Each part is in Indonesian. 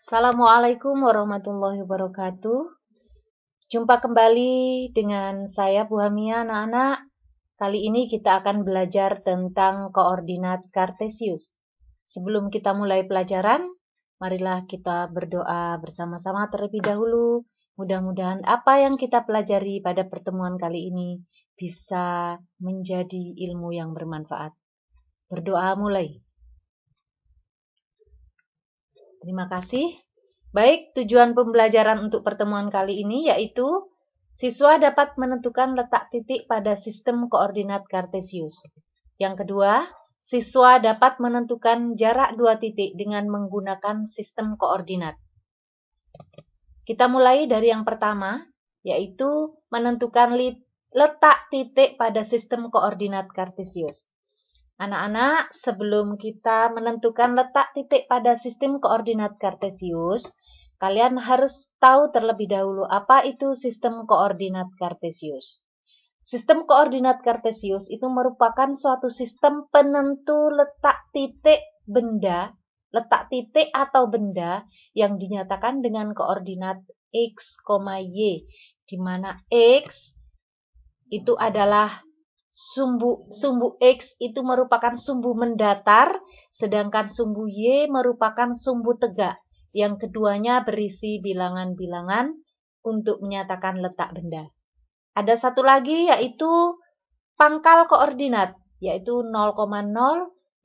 Assalamualaikum warahmatullahi wabarakatuh. Jumpa kembali dengan saya Bu Hamia, anak-anak. Kali ini kita akan belajar tentang koordinat kartesius. Sebelum kita mulai pelajaran, marilah kita berdoa bersama-sama terlebih dahulu. Mudah-mudahan apa yang kita pelajari pada pertemuan kali ini bisa menjadi ilmu yang bermanfaat. Berdoa mulai. Terima kasih. Baik, tujuan pembelajaran untuk pertemuan kali ini yaitu siswa dapat menentukan letak titik pada sistem koordinat kartesius. Yang kedua, siswa dapat menentukan jarak dua titik dengan menggunakan sistem koordinat. Kita mulai dari yang pertama, yaitu menentukan letak titik pada sistem koordinat kartesius. Anak-anak, sebelum kita menentukan letak titik pada sistem koordinat kartesius, kalian harus tahu terlebih dahulu apa itu sistem koordinat kartesius. Sistem koordinat kartesius itu merupakan suatu sistem penentu letak titik benda, letak titik atau benda yang dinyatakan dengan koordinat x, y, di mana x itu adalah sumbu X itu merupakan sumbu mendatar, sedangkan sumbu Y merupakan sumbu tegak. Yang keduanya berisi bilangan-bilangan untuk menyatakan letak benda. Ada satu lagi yaitu pangkal koordinat, yaitu 0,0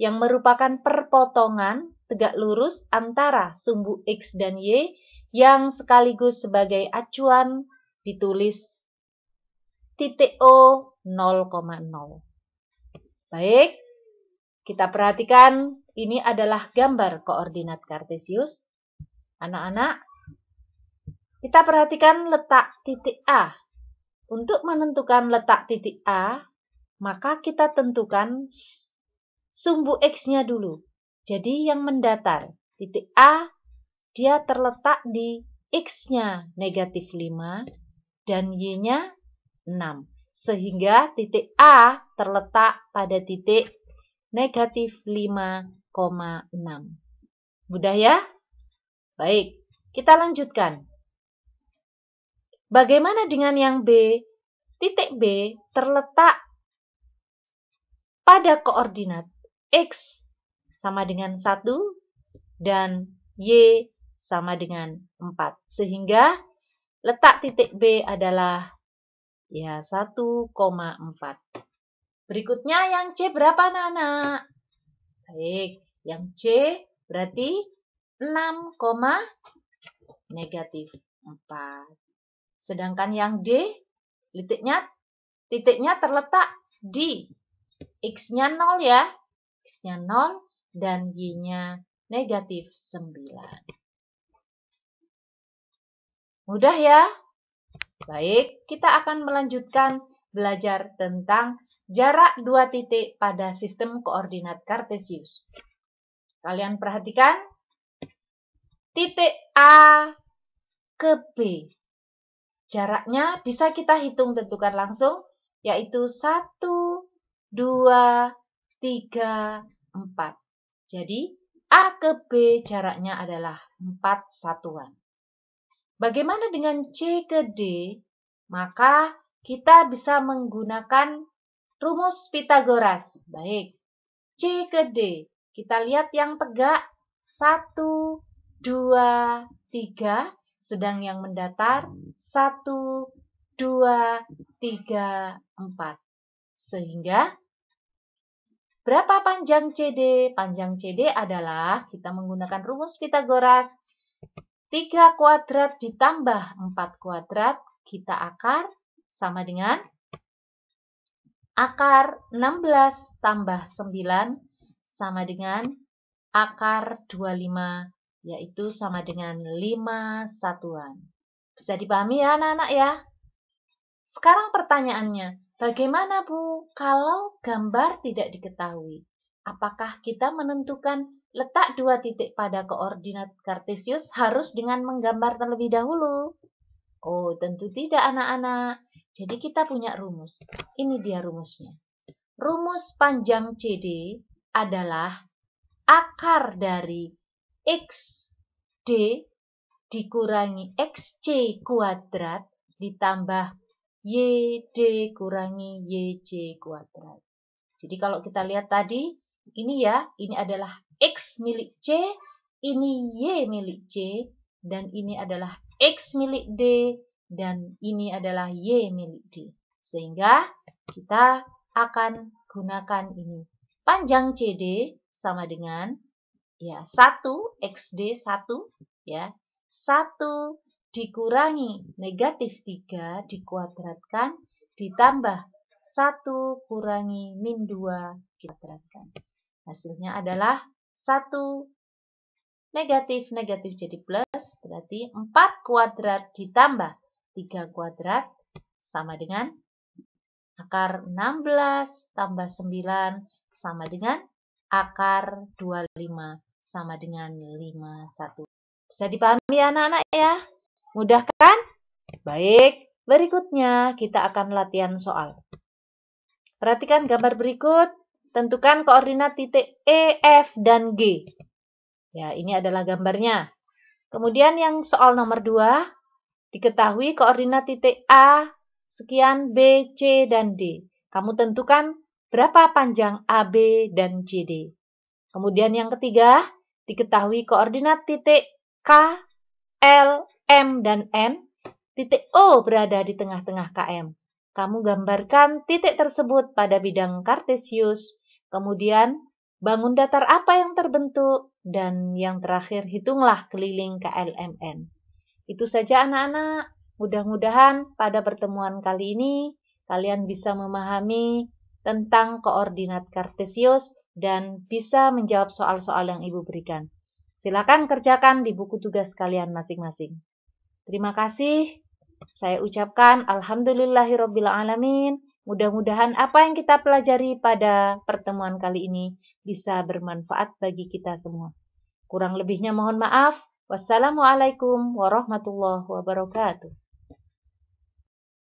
yang merupakan perpotongan tegak lurus antara sumbu X dan Y yang sekaligus sebagai acuan ditulis titik O 0,0. Baik, kita perhatikan ini adalah gambar koordinat kartesius. Anak-anak, kita perhatikan letak titik A. Untuk menentukan letak titik A, maka kita tentukan sumbu X-nya dulu. Jadi yang mendatar, titik A, dia terletak di X-nya negatif 5 dan Y-nya 6. Sehingga titik A terletak pada titik negatif 5,6. Mudah ya? Baik, kita lanjutkan. Bagaimana dengan yang B? Titik B terletak pada koordinat X sama dengan 1 dan Y sama dengan 4. Sehingga letak titik B adalah 1,4. Berikutnya yang C berapa anak-anak? Baik, yang C berarti 6, negatif 4. Sedangkan yang D, titiknya terletak di X-nya 0 ya. X-nya 0 dan Y-nya negatif 9. Mudah ya? Baik, kita akan melanjutkan belajar tentang jarak dua titik pada sistem koordinat kartesius. Kalian perhatikan, titik A ke B. Jaraknya bisa kita tentukan langsung, yaitu 1, 2, 3, 4. Jadi, A ke B jaraknya adalah 4 satuan. Bagaimana dengan C ke D? Maka kita bisa menggunakan rumus Pythagoras. Baik, C ke D. Kita lihat yang tegak 1, 2, 3. Sedang yang mendatar 1, 2, 3, 4. Sehingga berapa panjang CD? Panjang CD adalah, kita menggunakan rumus Pythagoras, 3 kuadrat ditambah 4 kuadrat, kita akar sama dengan akar 16 tambah 9 sama dengan akar 25, yaitu sama dengan 5 satuan. Bisa dipahami ya anak-anak ya? Sekarang pertanyaannya, bagaimana Bu kalau gambar tidak diketahui? Apakah kita menentukan letak dua titik pada koordinat kartesius harus dengan menggambar terlebih dahulu? Oh, tentu tidak anak-anak. Jadi kita punya rumus. Ini dia rumusnya. Rumus panjang CD adalah akar dari XD dikurangi XC kuadrat ditambah YD kurangi YC kuadrat. Jadi kalau kita lihat tadi, ini ya, ini adalah X milik C, ini Y milik C, dan ini adalah X milik D, dan ini adalah Y milik D. Sehingga kita akan gunakan ini. Panjang CD sama dengan ya 1 XD 1 ya. 1 dikurangi negatif 3 dikuadratkan ditambah 1 kurangi min 2 dikuadratkan. Hasilnya adalah 1 negatif jadi plus, berarti 4 kuadrat ditambah 3 kuadrat sama dengan akar 16 tambah 9 sama dengan akar 25 sama dengan 51. Bisa dipahami anak-anak ya? Mudah kan? Baik, berikutnya kita akan latihan soal. Perhatikan gambar berikut. Tentukan koordinat titik E, F, dan G. Ya, ini adalah gambarnya. Kemudian yang soal nomor 2, diketahui koordinat titik A, sekian B, C, dan D. Kamu tentukan berapa panjang AB dan CD. Kemudian yang ketiga, diketahui koordinat titik K, L, M, dan N. Titik O berada di tengah-tengah KM. Kamu gambarkan titik tersebut pada bidang kartesius. Kemudian, bangun datar apa yang terbentuk. Dan yang terakhir, hitunglah keliling KLMN. Itu saja anak-anak. Mudah-mudahan pada pertemuan kali ini kalian bisa memahami tentang koordinat kartesius dan bisa menjawab soal-soal yang Ibu berikan. Silakan kerjakan di buku tugas kalian masing-masing. Terima kasih. Saya ucapkan alhamdulillahirobbilalamin. Mudah-mudahan apa yang kita pelajari pada pertemuan kali ini bisa bermanfaat bagi kita semua. Kurang lebihnya mohon maaf. Wassalamualaikum warahmatullahi wabarakatuh.